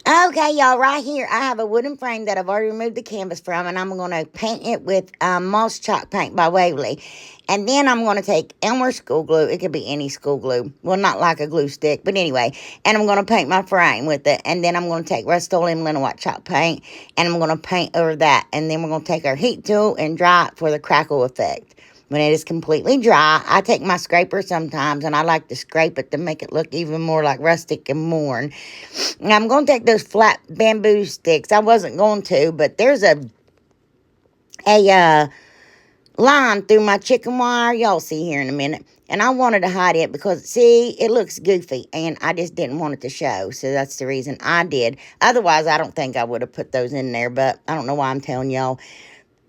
Okay, y'all, right here, I have a wooden frame that I've already removed the canvas from, and I'm going to paint it with Moss Chalk Paint by Waverly. And then I'm going to take Elmer school glue. It could be any school glue. Well, not like a glue stick, but anyway. And I'm going to paint my frame with it. And then I'm going to take Rust-Oleum Linen White Chalk Paint, and I'm going to paint over that. And then we're going to take our heat tool and dry it for the crackle effect. When it is completely dry, I take my scraper sometimes, and I like to scrape it to make it look even more like rustic and worn. And I'm going to take those flat bamboo sticks. I wasn't going to, but there's a line through my chicken wire. Y'all see here in a minute. And I wanted to hide it because, see, it looks goofy, and I just didn't want it to show. So that's the reason I did. Otherwise, I don't think I would have put those in there, but I don't know why I'm telling y'all.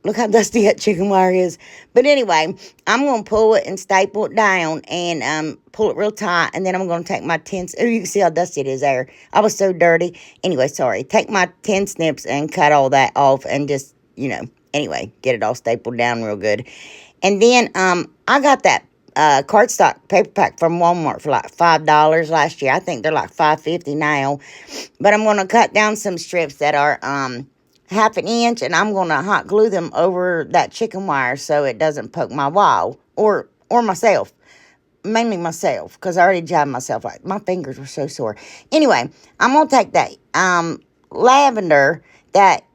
Look how dusty that chicken wire is. But anyway, I'm going to pull it and staple it down and pull it real tight. And then I'm going to take my oh, you can see how dusty it is there. I was so dirty. Anyway, sorry. Take my 10 snips and cut all that off and just, anyway, get it all stapled down real good. And then I got that cardstock paper pack from Walmart for like $5 last year. I think they're like $5.50 now. But I'm going to cut down some strips that are half an inch, and I'm going to hot glue them over that chicken wire so it doesn't poke my wall or myself. Mainly myself, because I already jabbed myself. Like, my fingers were so sore. Anyway, I'm going to take that lavender that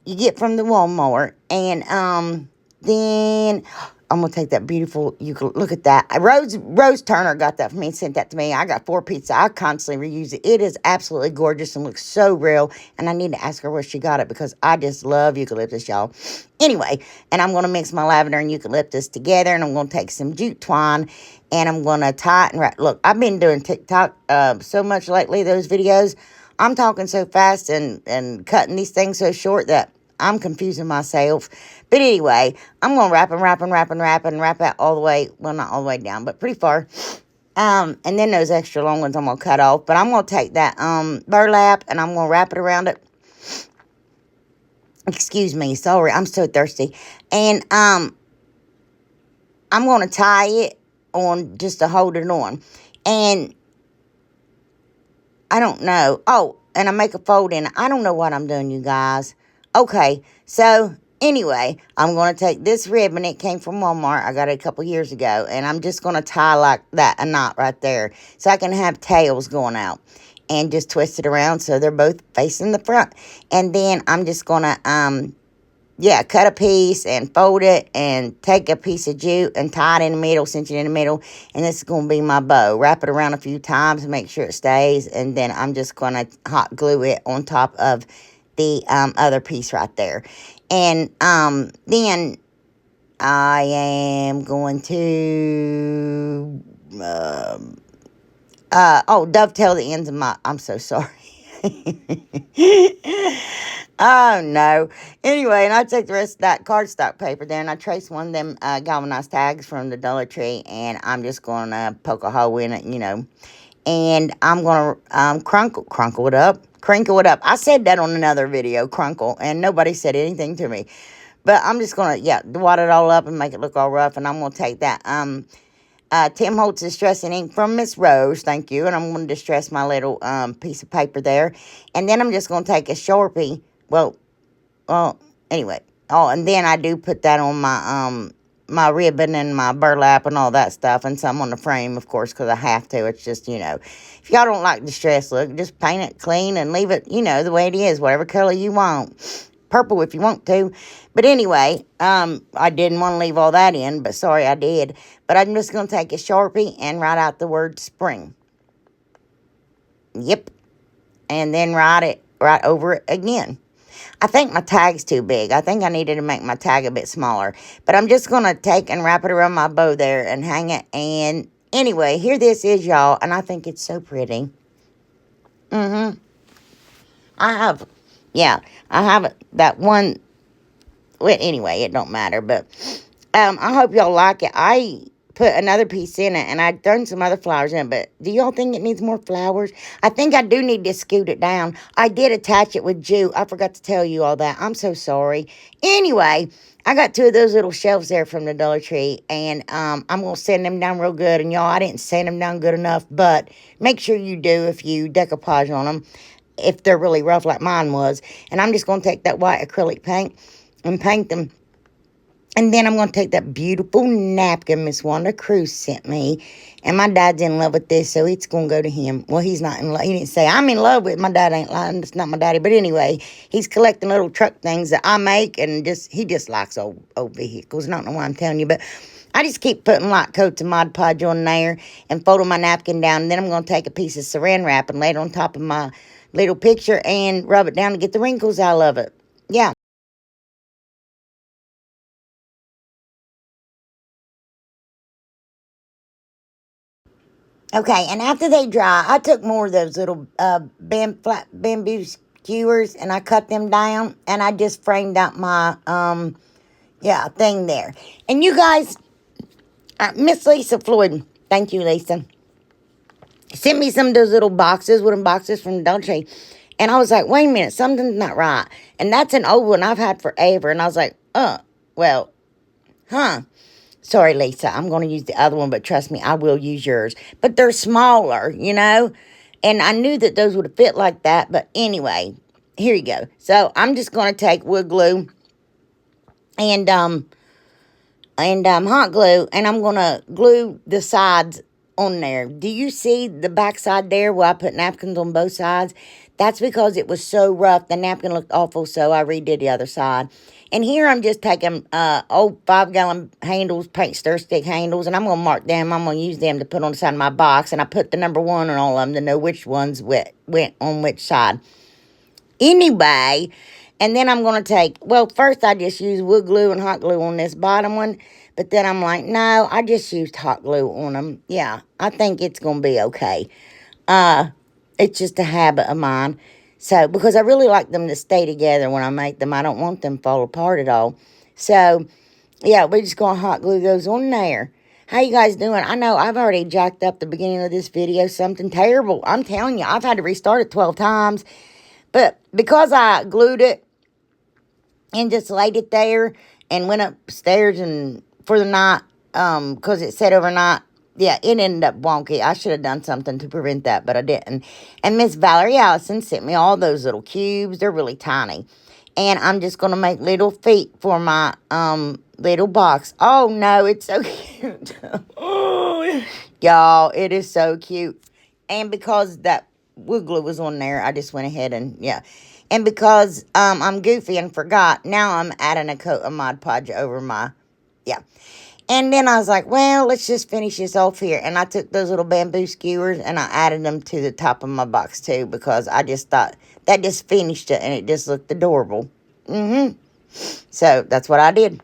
you get from the Walmart, and then I'm going to take that beautiful, you can look at that. Rose Turner got that for me and sent that to me. I got 4 pieces. I constantly reuse it. It is absolutely gorgeous and looks so real. And I need to ask her where she got it because I just love eucalyptus, y'all. Anyway, and I'm going to mix my lavender and eucalyptus together. And I'm going to take some jute twine and I'm going to tie it and wrap. Look, I've been doing TikTok so much lately, those videos. I'm talking so fast and cutting these things so short that I'm confusing myself. But anyway, I'm going to wrap and wrap out all the way. Well, not all the way down, but pretty far. And then those extra long ones I'm going to cut off. But I'm going to take that burlap and I'm going to wrap it around it. Excuse me. Sorry. I'm so thirsty. And I'm going to tie it on just to hold it on. And I don't know. Oh, and I make a fold in it. I don't know what I'm doing, you guys. Okay, so anyway, I'm going to take this ribbon. It came from Walmart. I got it a couple years ago. And I'm just going to tie like that, a knot right there. So I can have tails going out. And just twist it around so they're both facing the front. And then I'm just going to, cut a piece and fold it. And take a piece of jute and tie it in the middle, cinch it in the middle. And this is going to be my bow. Wrap it around a few times and make sure it stays. And then I'm just going to hot glue it on top of the other piece right there. And then I am going to dovetail the ends of my, I'm so sorry. Oh no. Anyway, and I take the rest of that cardstock paper there and I trace one of them galvanized tags from the Dollar Tree, and I'm just going to poke a hole in it, and I'm going to crinkle it up. I said that on another video, crunkle, and nobody said anything to me. But I'm just going to, wad it all up and make it look all rough. And I'm going to take that Tim Holtz Distressing Ink from Miss Rose, thank you. And I'm going to distress my little piece of paper there. And then I'm just going to take a Sharpie. Anyway. Oh, and then I do put that on my ribbon and my burlap and all that stuff, and some on the frame, of course, because I have to. It's just, if y'all don't like the distress look, just paint it clean and leave it, the way it is, whatever color you want. Purple if you want to. But anyway, I didn't want to leave all that in, but sorry, I did. But I'm just going to take a Sharpie and write out the word spring. Yep. And then write it right over it again. I think my tag's too big. I think I needed to make my tag a bit smaller. But I'm just going to take and wrap it around my bow there and hang it. And anyway, here this is, y'all. And I think it's so pretty. I have that one. Well, anyway, it don't matter. But I hope y'all like it. I put another piece in it, and I've done some other flowers in it, but do y'all think it needs more flowers? I think I do need to scoot it down. I did attach it with jute. I forgot to tell you all that. I'm so sorry. Anyway, I got 2 of those little shelves there from the Dollar Tree, and I'm going to sand them down real good, and y'all, I didn't sand them down good enough, but make sure you do if you decoupage on them. if they're really rough like mine was. And I'm just going to take that white acrylic paint and paint them. And then I'm going to take that beautiful napkin Miss Wanda Cruz sent me. And my dad's in love with this, so it's going to go to him. Well, he's not in love. He didn't say, I'm in love with it. My dad ain't lying. That's not my daddy. But anyway, he's collecting little truck things that I make. And he just likes old vehicles. I don't know why I'm telling you. But I just keep putting light coats of Mod Podge on there and folding my napkin down. And then I'm going to take a piece of saran wrap and lay it on top of my little picture and rub it down to get the wrinkles out of it. Yeah. Okay, and after they dry, I took more of those little flat bamboo skewers and I cut them down and I just framed out my thing there. And you guys, Miss Lisa Floyd, thank you, Lisa, sent me some of those little wooden boxes from Dolce. And I was like, wait a minute, something's not right. And that's an old one I've had forever. And I was like, well, huh. Sorry, Lisa, I'm going to use the other one, but trust me, I will use yours. But they're smaller, and I knew that those would have fit like that. But anyway, here you go. So I'm just going to take wood glue and hot glue, and I'm going to glue the sides on there. Do you see the back side there where I put napkins on both sides? That's because it was so rough. The napkin looked awful, so I redid the other side. And here I'm just taking old 5-gallon handles, paint stir stick handles, and I'm going to mark them. I'm going to use them to put on the side of my box, and I put the number 1 on all of them to know which ones went on which side. Anyway, and then I'm going to take, first I just used wood glue and hot glue on this bottom one, but then I'm like, no, I just used hot glue on them. Yeah, I think it's going to be okay. It's just a habit of mine. So, because I really like them to stay together when I make them. I don't want them to fall apart at all. So, yeah, we're just going to hot glue those on there. How you guys doing? I know I've already jacked up the beginning of this video. Something terrible. I'm telling you, I've had to restart it 12 times. But because I glued it and just laid it there and went upstairs and for the night, because it said overnight, yeah, it ended up wonky. I should have done something to prevent that, but I didn't. And Miss Valerie Allison sent me all those little cubes. They're really tiny. And I'm just going to make little feet for my little box. Oh, no, it's so cute. Oh, y'all, it is so cute. And because that wood glue was on there, I just went ahead and, yeah. And because I'm goofy and forgot, now I'm adding a coat of Mod Podge over my, yeah. And then I was like, well, let's just finish this off here. And I took those little bamboo skewers and I added them to the top of my box too, because I just thought that just finished it and it just looked adorable. So that's what I did.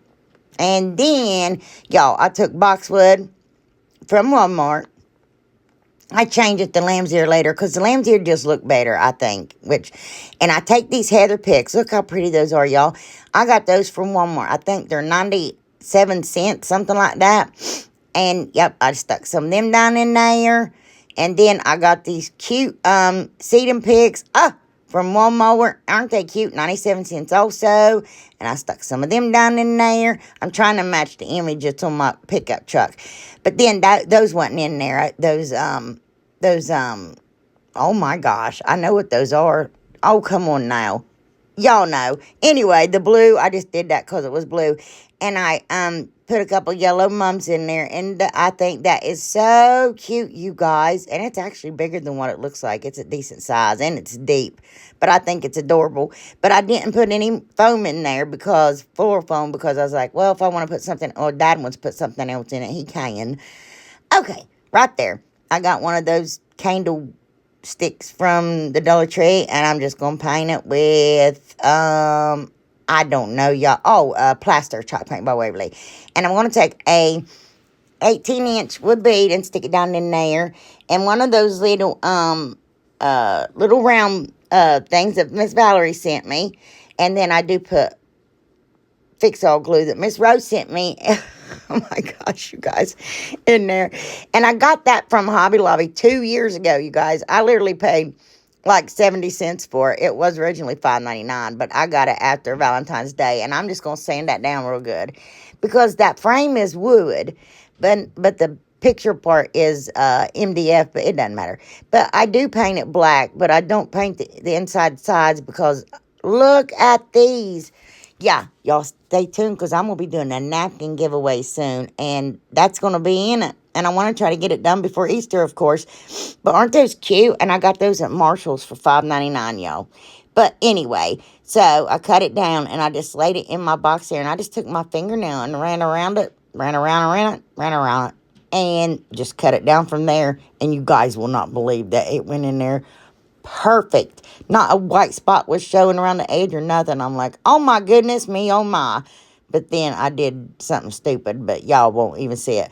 And then, y'all, I took boxwood from Walmart. I changed it to lamb's ear later because the lamb's ear just look better, I think. And I take these heather picks. Look how pretty those are, y'all. I got those from Walmart. I think they're 97 cents, something like that. And, yep, I stuck some of them down in there. And then I got these cute seeding picks from Walmart. Aren't they cute? 97 cents also. And I stuck some of them down in there. I'm trying to match the image that's on my pickup truck. But then those wasn't in there. Those, oh my gosh, I know what those are. Oh, come on now. Y'all know. Anyway, the blue, I just did that because it was blue. And I put a couple yellow mums in there. And I think that is so cute, you guys. And it's actually bigger than what it looks like. It's a decent size and it's deep. But I think it's adorable. But I didn't put any foam in there floral foam, because I was like, well, if I want to put something, or Dad wants to put something else in it, he can. Okay, right there. I got one of those candle sticks from the Dollar Tree, and I'm just going to paint it with, I don't know, y'all. Plaster chalk paint by Waverly. And I'm going to take a 18-inch wood bead and stick it down in there. And one of those little round things that Miss Valerie sent me. And then I do put fix-all glue that Miss Rose sent me. Oh my gosh, you guys, in there. And I got that from Hobby Lobby 2 years ago, you guys. I literally paid like 70 cents for it. It was originally $5.99, but I got it after Valentine's Day. And I'm just going to sand that down real good, because that frame is wood, but the picture part is MDF, but it doesn't matter. But I do paint it black, but I don't paint the inside sides because look at these. Yeah, y'all stay tuned because I'm going to be doing a napkin giveaway soon, and that's going to be in it. And I want to try to get it done before Easter, of course. But aren't those cute? And I got those at Marshall's for $5.99, y'all. But anyway, so I cut it down, and I just laid it in my box there, and I just took my fingernail and ran around it, ran around it, and just cut it down from there. And you guys will not believe that it went in there perfect. Not a white spot was showing around the edge or nothing. I'm like, oh my goodness me, oh my. But then I did something stupid, but y'all won't even see it.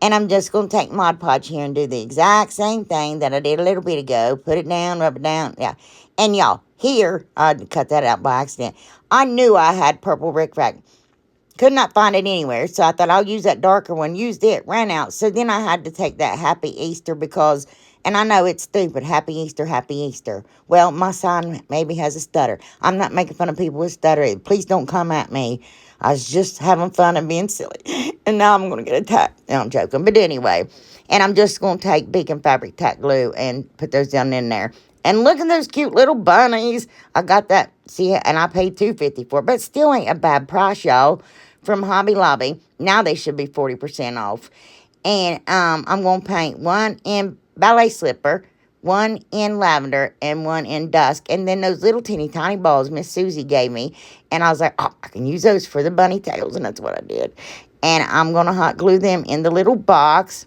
And I'm just going to take Mod Podge here and do the exact same thing that I did a little bit ago. Put it down, rub it down, yeah. And y'all, here, I cut that out by accident. I knew I had purple rickrack. Could not find it anywhere, so I thought I'll use that darker one. Used it, ran out. So then I had to take that Happy Easter because, and I know it's stupid, Happy Easter, Happy Easter. Well, my sign maybe has a stutter. I'm not making fun of people with stutter. Please don't come at me. I was just having fun and being silly. And now I'm going to get attacked. No, I'm joking. But anyway, and I'm just going to take Beacon Fabric Tack Glue and put those down in there. And look at those cute little bunnies. I got that, see, and I paid $2.50 for it. But still ain't a bad price, y'all, from Hobby Lobby. Now they should be 40% off. And I'm going to paint one in ballet slipper, one in lavender, and one in dusk. And then those little teeny tiny balls Miss Susie gave me. And I was like, oh, I can use those for the bunny tails. And that's what I did. And I'm going to hot glue them in the little box.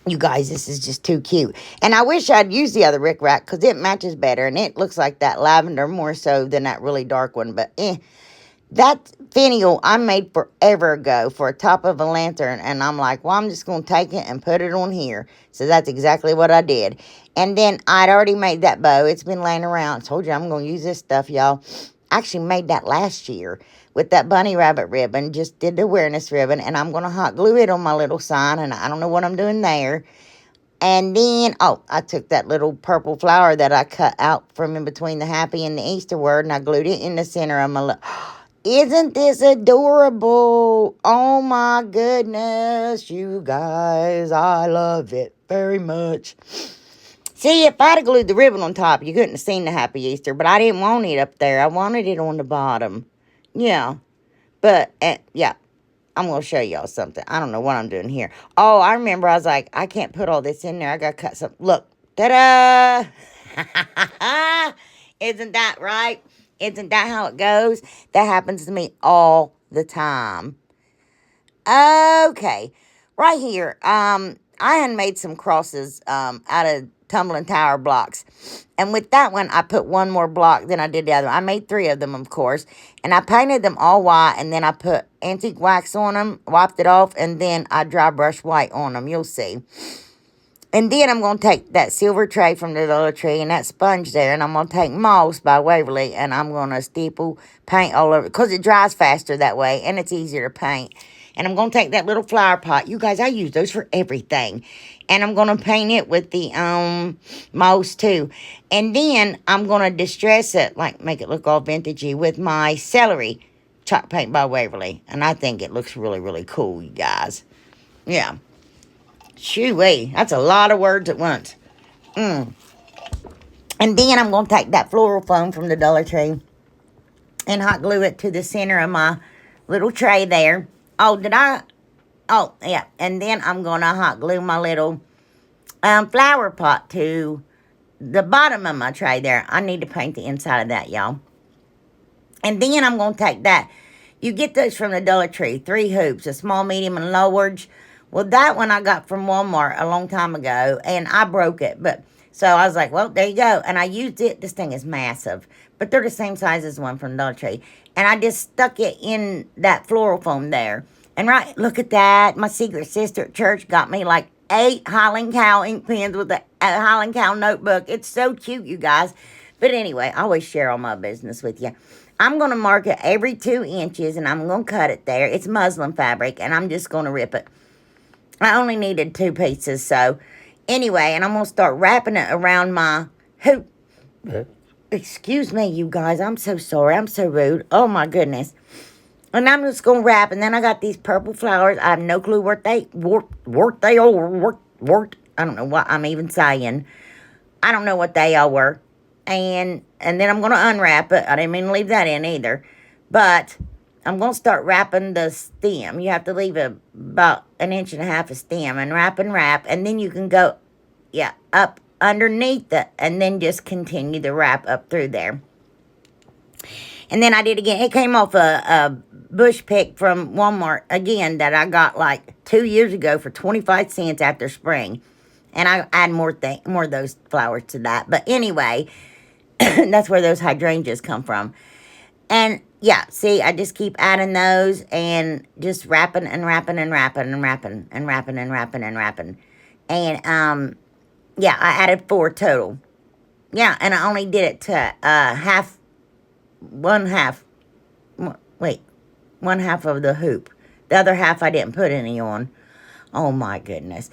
You guys, this is just too cute. And I wish I'd used the other rickrack because it matches better. And it looks like that lavender more so than that really dark one. But that finial I made forever ago for a top of a lantern. And I'm like, well, I'm just going to take it and put it on here. So that's exactly what I did. And then I'd already made that bow. It's been laying around. I told you I'm going to use this stuff, y'all. I actually made that last year with that bunny rabbit ribbon. Just did the awareness ribbon. And I'm going to hot glue it on my little sign. And I don't know what I'm doing there. And then, oh, I took that little purple flower that I cut out from in between the happy and the Easter word. And I glued it in the center of my Isn't this adorable? Oh my goodness, you guys. I love it very much. See, if I'd have glued the ribbon on top, you couldn't have seen the Happy Easter. But I didn't want it up there. I wanted it on the bottom. Yeah. But, yeah. I'm going to show y'all something. I don't know what I'm doing here. Oh, I remember I was like, I can't put all this in there. I got to cut some. Look. Ta-da! Isn't that right? Isn't that how it goes? That happens to me all the time. Okay. Right here. I had made some crosses out of tumbling tower blocks. And with that one, I put one more block than I did the other. I made 3 of them, of course. And I painted them all white. And then I put antique wax on them, wiped it off. And then I dry brush white on them. You'll see. And then I'm going to take that silver tray from the Dollar Tree and that sponge there. And I'm going to take Moss by Waverly. And I'm going to steeple paint all over. Because it dries faster that way. And it's easier to paint. And I'm going to take that little flower pot. You guys, I use those for everything. And I'm going to paint it with the Moss too. And then I'm going to distress it. Like make it look all vintagey with my celery chalk paint by Waverly. And I think it looks really, really cool, you guys. Yeah. Shoo-wee, that's a lot of words at once. And then I'm going to take that floral foam from the Dollar Tree and hot glue it to the center of my little tray there. Oh, oh, yeah. And then I'm going to hot glue my little flower pot to the bottom of my tray there. I need to paint the inside of that, y'all. And then I'm going to take that. You get those from the Dollar Tree, 3 hoops, a small, medium, and large. Well, that one I got from Walmart a long time ago, and I broke it. But so I was like, well, there you go. And I used it. This thing is massive. But they're the same size as one from Dollar Tree. And I just stuck it in that floral foam there. And right, look at that. My secret sister at church got me like 8 Highland Cow ink pens with a Highland Cow notebook. It's so cute, you guys. But anyway, I always share all my business with you. I'm going to mark it every 2 inches, and I'm going to cut it there. It's muslin fabric, and I'm just going to rip it. I only needed 2 pieces, so anyway, and I'm going to start wrapping it around my hoop. Excuse me, you guys. I'm so sorry. I'm so rude. Oh, my goodness. And I'm just going to wrap. And then I got these purple flowers. I have no clue what they, I don't know what I'm even saying. I don't know what they all were. And then I'm going to unwrap it. I didn't mean to leave that in either. But I'm going to start wrapping the stem. You have to leave about 1.5 inches of stem. And wrap. And then you can go, yeah, up underneath it. And then just continue to wrap up through there. And then I did again. It came off a bush pick from Walmart, again, that I got like 2 years ago for 25 cents after spring. And I add more of those flowers to that. But anyway, that's where those hydrangeas come from. And yeah, see, I just keep adding those and just wrapping and wrapping and wrapping and wrapping and wrapping and wrapping and wrapping. And yeah, I added 4 total. Yeah, and I only did it to one half of the hoop. The other half I didn't put any on. Oh my goodness.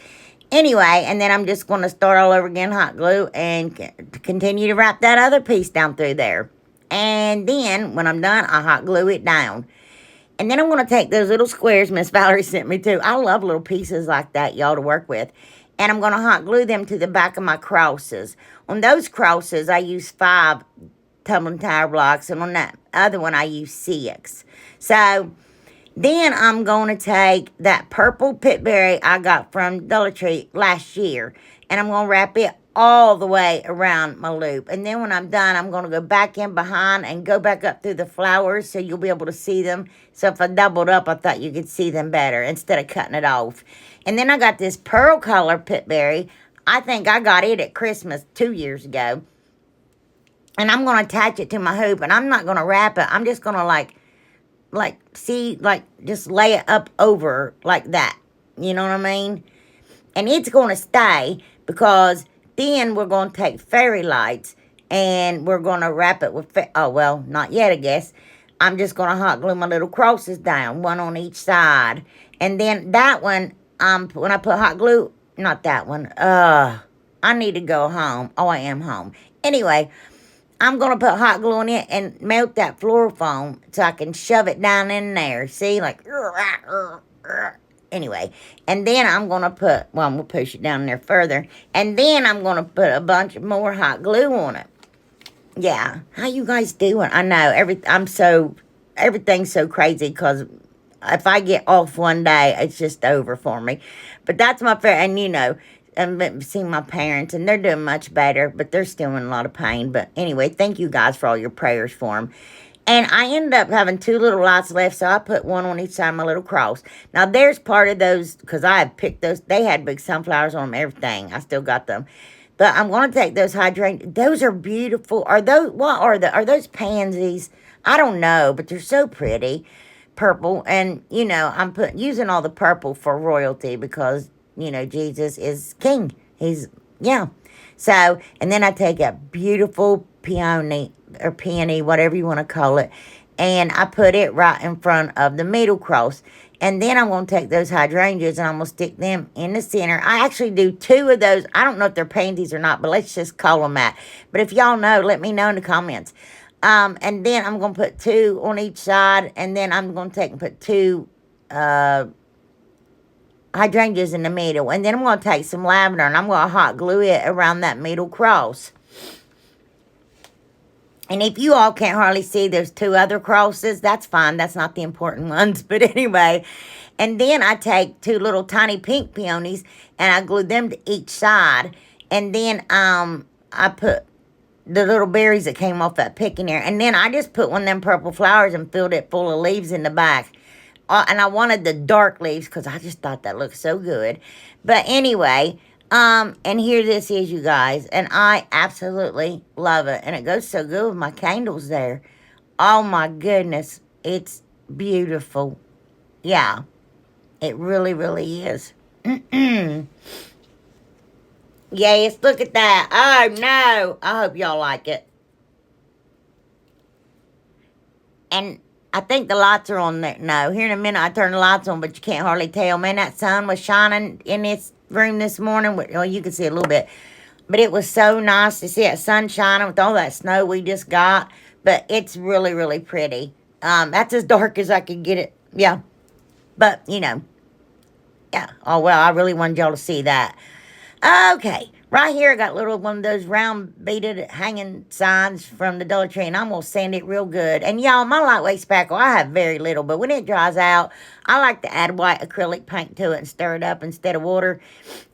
Anyway, and then I'm just going to start all over again, hot glue, and continue to wrap that other piece down through there. And then, when I'm done, I hot glue it down. And then I'm going to take those little squares Miss Valerie sent me too. I love little pieces like that, y'all, to work with. And I'm going to hot glue them to the back of my crosses. On those crosses, I use 5 tumbling tire blocks, and on that other one, I use 6. So then I'm going to take that purple pitberry I got from Dollar Tree last year, and I'm going to wrap it all the way around my loop. And then when I'm done, I'm going to go back in behind and go back up through the flowers so you'll be able to see them. So if I doubled up, I thought you could see them better instead of cutting it off. And then I got this pearl color pitberry. I think I got it at Christmas 2 years ago. And I'm going to attach it to my hoop, and I'm not going to wrap it. I'm just going to just lay it up over like that. You know what I mean? And it's going to stay because then we're going to take fairy lights and we're going to wrap it with, oh, well, not yet, I guess. I'm just going to hot glue my little crosses down, one on each side. And then that one, when I put hot glue, not that one. I need to go home. Oh, I am home. Anyway, I'm going to put hot glue on it and melt that floral foam so I can shove it down in there. See, like, anyway. And then I'm going to put, well, I'm going to push it down there further. And then I'm going to put a bunch of more hot glue on it. Yeah. How you guys doing? I know, everything's so crazy because if I get off one day, it's just over for me. But that's my favorite, and you know, I've seen my parents, and they're doing much better, but they're still in a lot of pain. But anyway, thank you guys for all your prayers for them. And I ended up having 2 little lights left, so I put one on each side of my little cross. Now, there's part of those, because I had picked those. They had big sunflowers on them, everything. I still got them. But I'm going to take those hydrangeas. Those are beautiful. Are those pansies? I don't know, but they're so pretty. Purple. And, you know, I'm using all the purple for royalty because, you know, Jesus is king. Yeah. So, and then I take a beautiful peony, or peony, whatever you want to call it, and I put it right in front of the middle cross. And then I'm going to take those hydrangeas and I'm going to stick them in the center. I actually do 2 of those. I don't know if they're pansies or not, but let's just call them that. But if y'all know, let me know in the comments. And then I'm going to put 2 on each side, and then I'm going to take and put 2 hydrangeas in the middle. And then I'm going to take some lavender, and I'm going to hot glue it around that middle cross. And if you all can't hardly see, there's 2 other crosses. That's fine. That's not the important ones. But anyway, and then I take 2 little tiny pink peonies, and I glue them to each side. And then I put the little berries that came off that pick in there. And then I just put one of them purple flowers and filled it full of leaves in the back. And I wanted the dark leaves because I just thought that looked so good. But anyway, and here this is, you guys. And I absolutely love it. And it goes so good with my candles there. Oh my goodness. It's beautiful. Yeah. It really, really is. Yes, look at that. Oh no. I hope y'all like it. And I think the lights are on there. No, here in a minute I turn the lights on, but you can't hardly tell. Man, that sun was shining in this room this morning. Well, you can see a little bit. But it was so nice to see that sun shining with all that snow we just got. But it's really, really pretty. That's as dark as I could get it. Yeah. But, yeah. Oh, well, I really wanted y'all to see that. Okay, right here I got little one of those round beaded hanging signs from the Dollar Tree, and I'm gonna sand it real good. And y'all, my lightweight spackle, I have very little, but when it dries out, I like to add white acrylic paint to it and stir it up instead of water.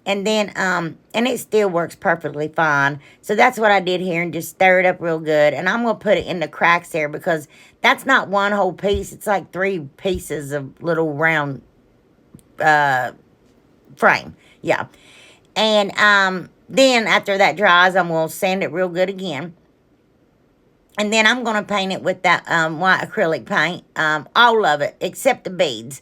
And then, and it still works perfectly fine. So that's what I did here, and just stir it up real good. And I'm gonna put it in the cracks there because that's not one whole piece; it's like 3 pieces of little round frame. Yeah. And then after that dries, I'm going to sand it real good again. And then I'm going to paint it with that white acrylic paint. All of it, except the beads.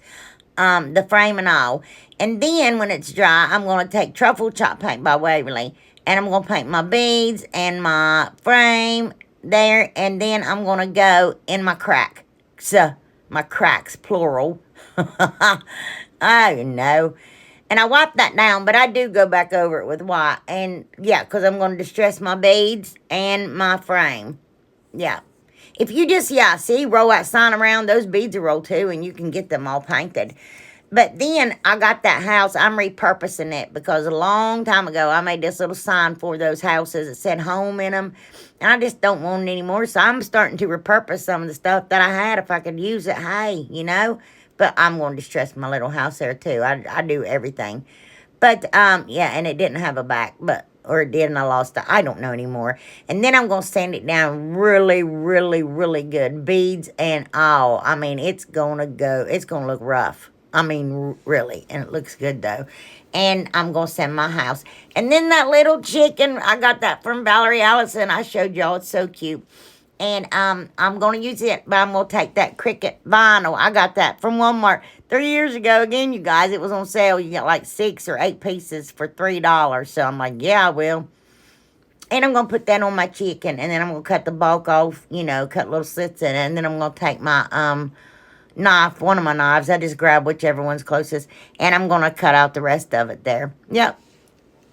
The frame and all. And then when it's dry, I'm going to take truffle chalk paint by Waverly. And I'm going to paint my beads and my frame there. And then I'm going to go in my crack. So, my cracks, plural. I don't know. And I wipe that down, but I do go back over it with white. And, yeah, because I'm going to distress my beads and my frame. Yeah. If you just, see, roll that sign around, those beads will roll too, and you can get them all painted. But then I got that house. I'm repurposing it because a long time ago I made this little sign for those houses that said home in them. And I just don't want it anymore. So I'm starting to repurpose some of the stuff that I had if I could use it. Hey, But I'm going to distress my little house there too. I do everything. But, yeah, and it didn't have a back. Or it did and I lost it. I don't know anymore. And then I'm going to sand it down really, really, really good. Beads and all. I mean, it's going to look rough. I mean, really. And it looks good, though. And I'm going to sand my house. And then that little chicken, I got that from Valerie Allison. I showed y'all. It's so cute. And I'm going to use it, but I'm going to take that Cricut vinyl. I got that from Walmart 3 years ago. Again, you guys, it was on sale. You got like 6 or 8 pieces for $3. So I'm like, yeah, I will. And I'm going to put that on my chicken. And then I'm going to cut the bulk off, cut little slits in it. And then I'm going to take my knife, one of my knives. I just grab whichever one's closest. And I'm going to cut out the rest of it there. Yep.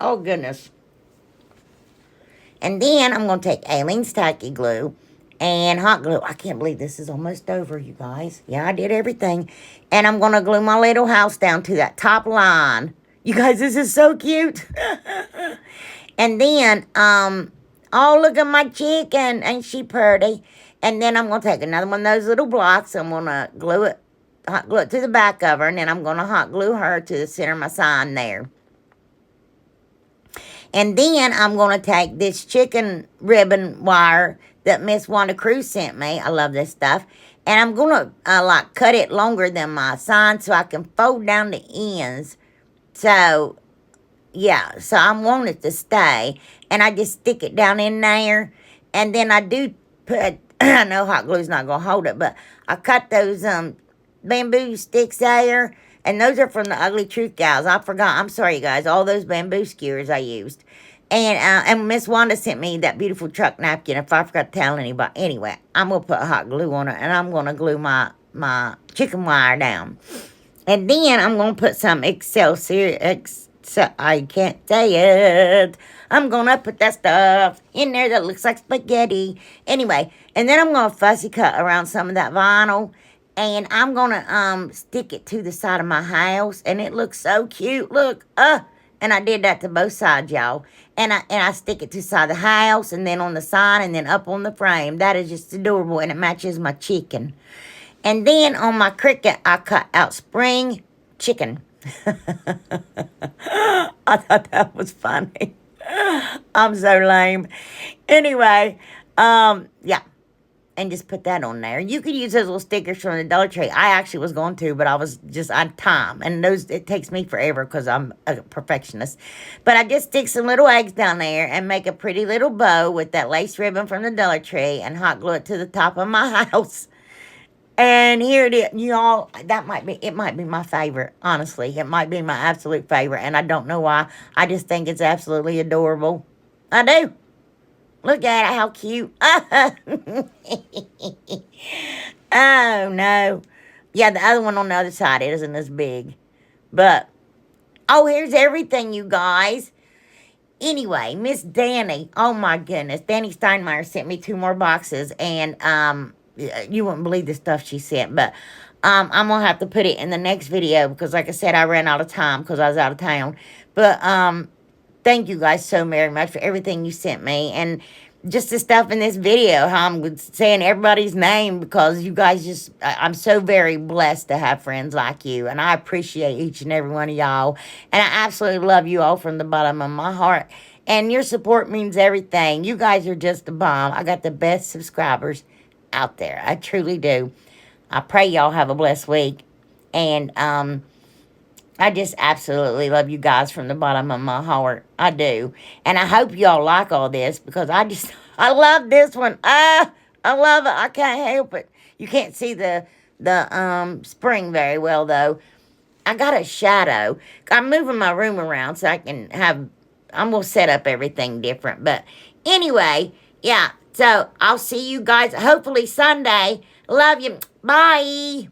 Oh, goodness. And then I'm going to take Aleene's Tacky Glue and hot glue. I can't believe this is almost over, you guys. Yeah, I did everything. And I'm going to glue my little house down to that top line. You guys, this is so cute. And then, oh, look at my chicken. Ain't she pretty? And then I'm going to take another one of those little blocks. I'm going to hot glue it to the back of her. And then I'm going to hot glue her to the center of my sign there. And then I'm going to take this chicken ribbon wire that Miss Wanda Cruz sent me. I love this stuff. And I'm going to, cut it longer than my sign so I can fold down the ends. So, yeah. So I want it to stay. And I just stick it down in there. And then I do put, I know hot glue's not going to hold it, but I cut those bamboo sticks there. And those are from the Ugly Truth Gals. I forgot. I'm sorry, you guys. All those bamboo skewers I used. And Miss Wanda sent me that beautiful truck napkin. If I forgot to tell anybody. Anyway, I'm going to put hot glue on it. And I'm going to glue my chicken wire down. And then I'm going to put some Excelsior. I can't say it. I'm going to put that stuff in there that looks like spaghetti. Anyway. And then I'm going to fussy cut around some of that vinyl. And I'm going to stick it to the side of my house. And it looks so cute. Look. And I did that to both sides, y'all. And I stick it to the side of the house. And then on the sign. And then up on the frame. That is just adorable. And it matches my chicken. And then on my Cricut, I cut out spring chicken. I thought that was funny. I'm so lame. Anyway, yeah. And just put that on there. You could use those little stickers from the Dollar Tree. I actually was going to, but I was just on time. And it takes me forever because I'm a perfectionist. But I just stick some little eggs down there and make a pretty little bow with that lace ribbon from the Dollar Tree and hot glue it to the top of my house. And here it is, y'all. It might be my favorite, honestly. It might be my absolute favorite. And I don't know why. I just think it's absolutely adorable. I do. Look at it, how cute. Oh, no. Yeah, the other one on the other side isn't as big. But, oh, here's everything, you guys. Anyway, Miss Danny, oh, my goodness. Danny Steinmeier sent me 2 more boxes. And, you wouldn't believe the stuff she sent. But I'm going to have to put it in the next video because, like I said, I ran out of time because I was out of town. But thank you guys so very much for everything you sent me. And just the stuff in this video, how I'm saying everybody's name because you guys just, I'm so very blessed to have friends like you. And I appreciate each and every one of y'all. And I absolutely love you all from the bottom of my heart. And your support means everything. You guys are just a bomb. I got the best subscribers out there. I truly do. I pray y'all have a blessed week. And I just absolutely love you guys from the bottom of my heart. I do. And I hope y'all like all this because I love this one. Ah, I love it. I can't help it. You can't see the spring very well, though. I got a shadow. I'm moving my room around so I can have, I'm going to set up everything different. But anyway, yeah. So I'll see you guys hopefully Sunday. Love you. Bye.